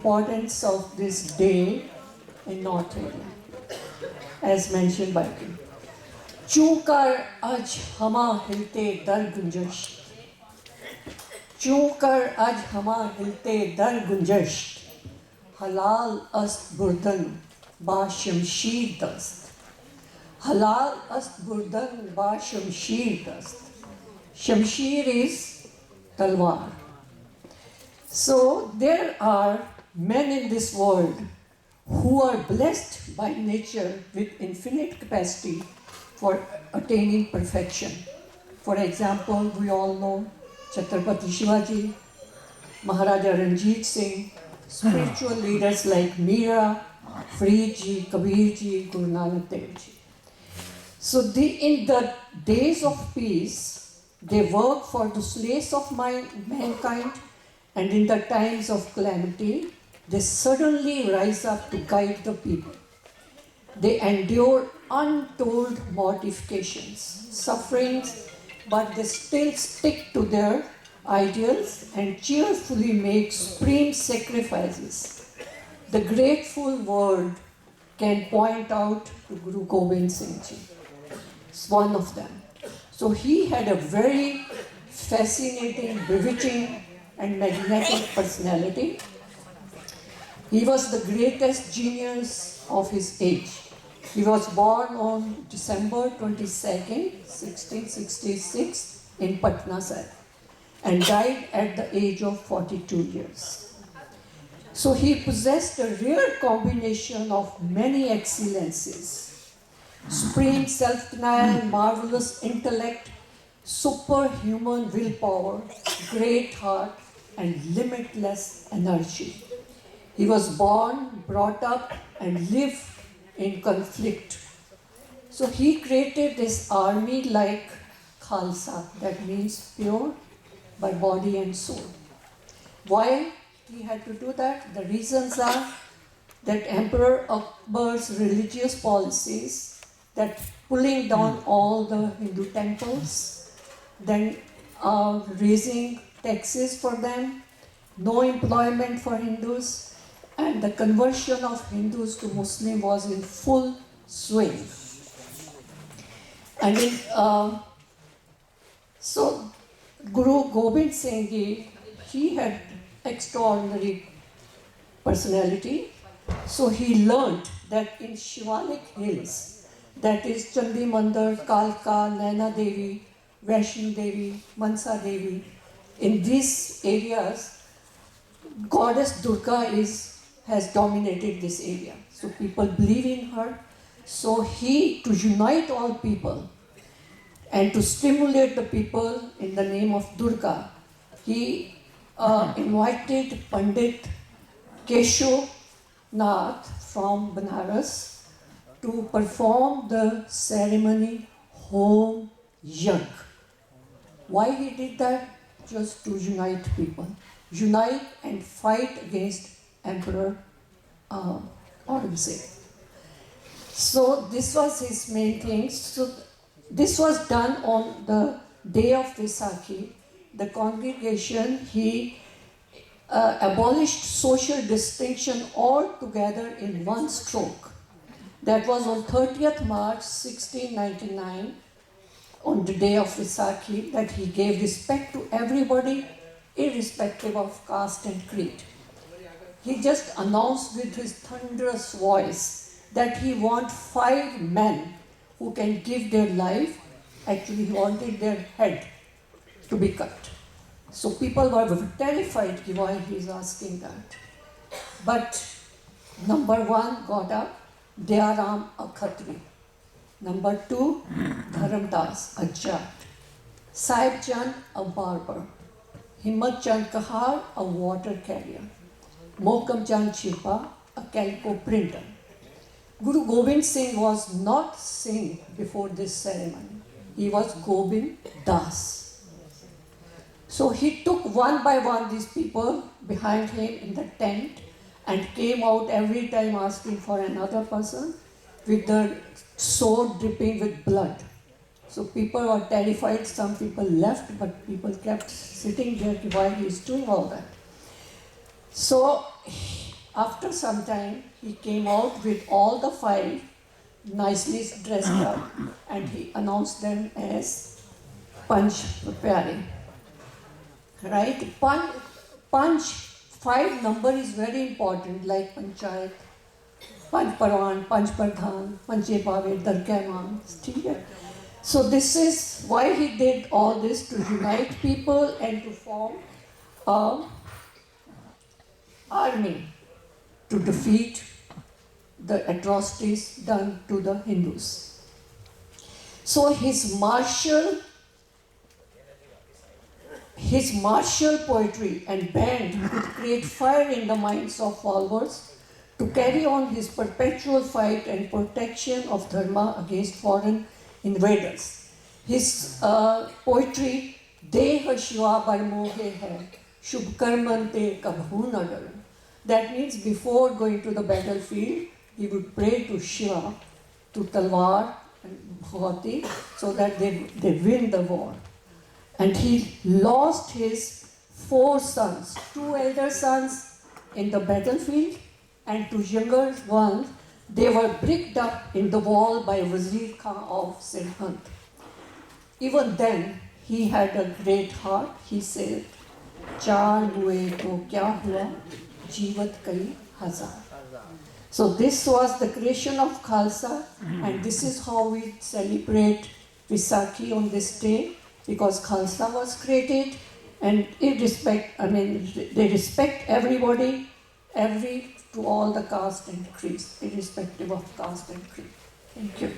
Importance of this day in North India, as mentioned by him. चूकर आज हमा हिलते दर गुंजश चूकर आज हमा हिलते दर गुंजश हलाल अस्त बुर्दन बा शमशीर दस्त हलाल अस्त बुर्दन बा शमशीर दस्त शमशीर is talwar. So there are men in this world who are blessed by nature with infinite capacity for attaining perfection. For example, we all know Chhatrapati Shivaji, Maharaja Ranjit Singh, spiritual leaders like Meera, Faridji, Kabirji, Guru Nanak Dev Ji. So in the days of peace, they work for the solace of mankind, and in the times of calamity, they suddenly rise up to guide the people. They endure untold mortifications, sufferings, but they still stick to their ideals and cheerfully make supreme sacrifices. The grateful world can point out to Guru Gobind Singh Ji. It's one of them. So he had a very fascinating, bewitching, and magnetic personality. He was the greatest genius of his age. He was born on December 22nd, 1666 in Patna Sahib and died at the age of 42 years. So he possessed a rare combination of many excellences: supreme self-denial, marvelous intellect, superhuman willpower, great heart, and limitless energy. He was born, brought up, and lived in conflict. So he created this army like Khalsa, that means pure by body and soul. Why he had to do that? The reasons are that Emperor Akbar's religious policies, that pulling down all the Hindu temples, then raising taxes for them, no employment for Hindus, and the conversion of Hindus to Muslim was in full swing. And so Guru Gobind Singh Ji, he had extraordinary personality. So he learned that in Shivalik hills, that is Chandi Mandir, Kalka, Naina Devi, Vaishno Devi, Mansa Devi, in these areas, Goddess Durga has dominated this area. So people believe in her. So he, to unite all people and to stimulate the people in the name of Durga, he invited Pandit Kesho Nath from Banaras to perform the ceremony Home Yajna. Why he did that? Just to unite people. Unite and fight against Emperor Aurangzeb. So this was his main thing. So this was done on the day of Baisakhi. The congregation, he abolished social distinction altogether in one stroke. That was on 30th March 1699, on the day of Baisakhi, that he gave respect to everybody, irrespective of caste and creed. He just announced with his thunderous voice that he wants 5 men who can give their life. Actually, he wanted their head to be cut. So people were terrified why he is asking that. But number 1 got up, Dayaram, a Khatri. Number 2, Dharamdas, a Jat. Sahib Chand, a barber. Himmat Chand Kahar, a water carrier. Mohkam Chand Chipa, a calico printer. Guru Gobind Singh was not Singh before this ceremony. He was Gobind Das. So he took one by one these people behind him in the tent and came out every time asking for another person with the sword dripping with blood. So people were terrified. Some people left, but people kept sitting there while he is doing all that. So after some time, he came out with all the 5 nicely dressed up, and he announced them as Panch Pyare. Right? Panch, 5 number is very important, like Panchayat, Panch Parwan, Panch Pradhan, Panche Pave, Darkaiman. So this is why he did all this, to unite people and to form an army to defeat the atrocities done to the Hindus. So his martial poetry and band could create fire in the minds of followers to carry on his perpetual fight and protection of dharma against foreign invaders. His poetry, Deh Shiva Barmohe Hai, Shubh Karmante Kabhu na Daran. That means before going to the battlefield, he would pray to Shiva, to Talwar and Bhagavati, so that they win the war. And he lost his 4 sons, 2 elder sons in the battlefield, and 2 younger ones, they were bricked up in the wall by Wazir Khan of Sirhind. Even then, he had a great heart. He said, "Char hue to kya hua, jeevat kai hazar." So this was the creation of Khalsa, and this is how we celebrate Baisakhi on this day, because Khalsa was created, and they respect everybody, to all the caste and creeds, irrespective of caste and creed. Thank you.